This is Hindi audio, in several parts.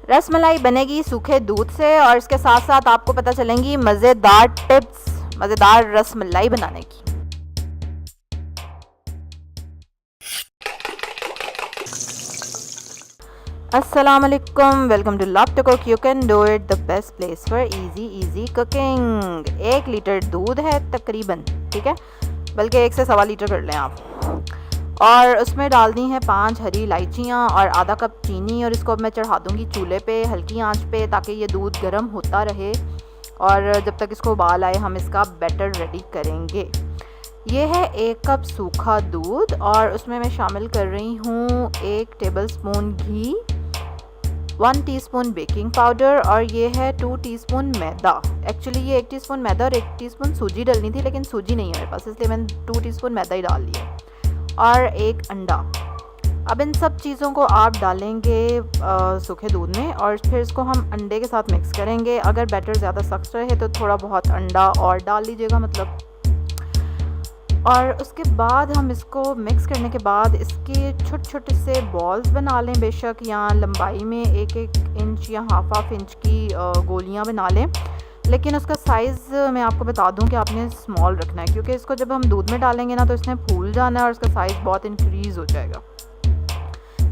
रसमलाई बनेगी सूखे दूध से और इसके साथ साथ आपको पता चलेंगी मज़ेदार टिप्स मज़ेदार रसमलाई बनाने की। अस्सलाम वालेकुम, welcome to love to cook. You can do it, the best place for easy cooking. 1 litre दूध है तकरीबन, ठीक है, बल्कि 1 से सवा लीटर कर लें आप। और उसमें डालनी है 5 हरी इलायचियाँ और आधा कप चीनी। और इसको मैं चढ़ा दूँगी चूल्हे पे हल्की आंच पे, ताकि ये दूध गर्म होता रहे और जब तक इसको उबाल आए हम इसका बैटर रेडी करेंगे। ये है 1 कप सूखा दूध और उसमें मैं शामिल कर रही हूँ 1 टेबलस्पून घी, 1 टीस्पून बेकिंग पाउडर और ये है 2 टीस्पून मैदा। एक्चुअली ये 1 टीस्पून मैदा और 1 टीस्पून सूजी डलनी थी, लेकिन सूजी नहीं है मेरे पास, इसलिए मैंने 2 टीस्पून मैदा ही डाल लिया। और 1 अंडा। अब इन सब चीज़ों को आप डालेंगे सूखे दूध में और फिर इसको हम अंडे के साथ मिक्स करेंगे। अगर बैटर ज़्यादा सख्त रहे तो थोड़ा बहुत अंडा और डाल लीजिएगा, मतलब। और उसके बाद हम इसको मिक्स करने के बाद इसके छोटे छोटे से बॉल्स बना लें, बेशक या लंबाई में 1-1 इंच या हाफ इंच की गोलियां बना लें। लेकिन उसका साइज़ मैं आपको बता दूं कि आपने स्मॉल रखना है, क्योंकि इसको जब हम दूध में डालेंगे ना तो इसने फूल जाना है और उसका साइज़ बहुत इंक्रीज़ हो जाएगा।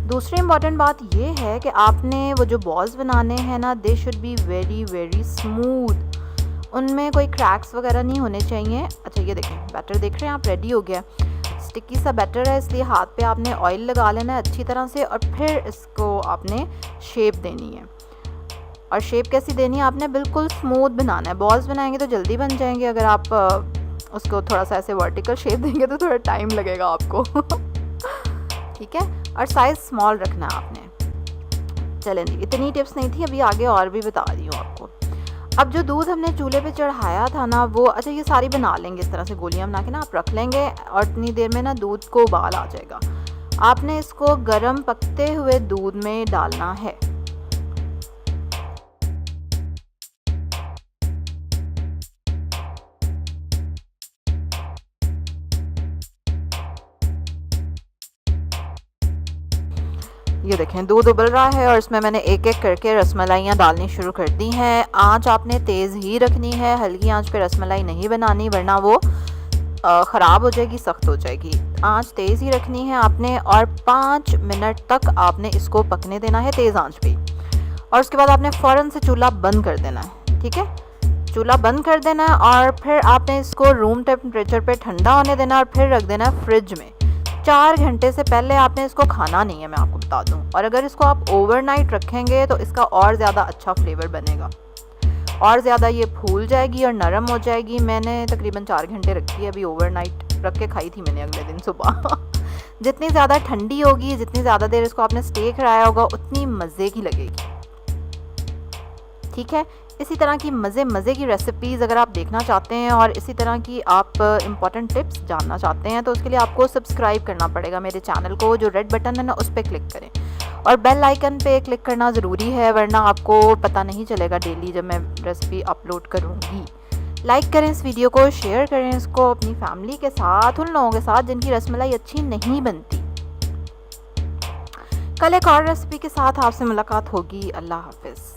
दूसरी इम्पॉर्टेंट बात ये है कि आपने वो जो बॉल्स बनाने हैं ना, they should be very smooth. उनमें कोई क्रैक्स वगैरह नहीं होने चाहिए। अच्छा, ये देखें, बैटर देख रहे हैं आप, रेडी हो गया। स्टिकी सा बैटर है, इसलिए हाथ पे आपने ऑयल लगा लेना है अच्छी तरह से और फिर इसको आपने शेप देनी है। और शेप कैसी देनी है, आपने बिल्कुल स्मूथ बनाना है। बॉल्स बनाएंगे तो जल्दी बन जाएंगे, अगर आप उसको थोड़ा सा ऐसे वर्टिकल शेप देंगे तो थोड़ा टाइम लगेगा आपको। ठीक है, और साइज़ स्मॉल रखना है आपने। चलें जी, इतनी टिप्स नहीं थी, अभी आगे और भी बता रही हूँ आपको। अब जो दूध हमने चूल्हे पे चढ़ाया था ना वो, अच्छा ये सारी बना लेंगे इस तरह से गोलियां बना के ना, आप रख लेंगे और इतनी देर में ना दूध को उबाल आ जाएगा। आपने इसको गर्म पकते हुए दूध में डालना है। ये देखें, दूध उबल रहा है और इसमें मैंने एक एक करके रसमलाइयाँ डालनी शुरू कर दी हैं। आंच आपने तेज़ ही रखनी है, हल्की आंच पे रसमलाई नहीं बनानी, वरना वो ख़राब हो जाएगी, सख्त हो जाएगी। आंच तेज़ ही रखनी है आपने और 5 मिनट तक आपने इसको पकने देना है तेज़ आंच पे। और उसके बाद आपने फ़ौरन से चूल्हा बंद कर देना है, ठीक है, चूल्हा बंद कर देना है। और फिर आपने इसको रूम टेम्परेचर पे ठंडा होने देना और फिर रख देना है फ्रिज में। 4 घंटे से पहले आपने इसको खाना नहीं है, मैं आपको बता दूं। और अगर इसको आप ओवरनाइट रखेंगे तो इसका और ज़्यादा अच्छा फ्लेवर बनेगा, और ज़्यादा ये फूल जाएगी और नरम हो जाएगी। मैंने तकरीबन 4 घंटे रखी है, अभी ओवरनाइट रख के खाई थी मैंने अगले दिन सुबह। जितनी ज़्यादा ठंडी होगी, जितनी ज़्यादा देर इसको आपने स्टे कराया होगा, उतनी मज़े की लगेगी। ठीक है, इसी तरह की मज़े की रेसिपीज़ अगर आप देखना चाहते हैं और इसी तरह की आप इम्पॉर्टेंट टिप्स जानना चाहते हैं तो उसके लिए आपको सब्सक्राइब करना पड़ेगा मेरे चैनल को। जो रेड बटन है ना, उस पर क्लिक करें और बेल आइकन पे क्लिक करना ज़रूरी है, वरना आपको पता नहीं चलेगा डेली जब मैं रेसिपी अपलोड करूँगी। लाइक करें इस वीडियो को, शेयर करें इसको अपनी फैमिली के साथ, उन लोगों के साथ जिनकी रसमलाई अच्छी नहीं बनती। कल एक और रेसिपी के साथ आपसे मुलाकात होगी। अल्लाह हाफिज़।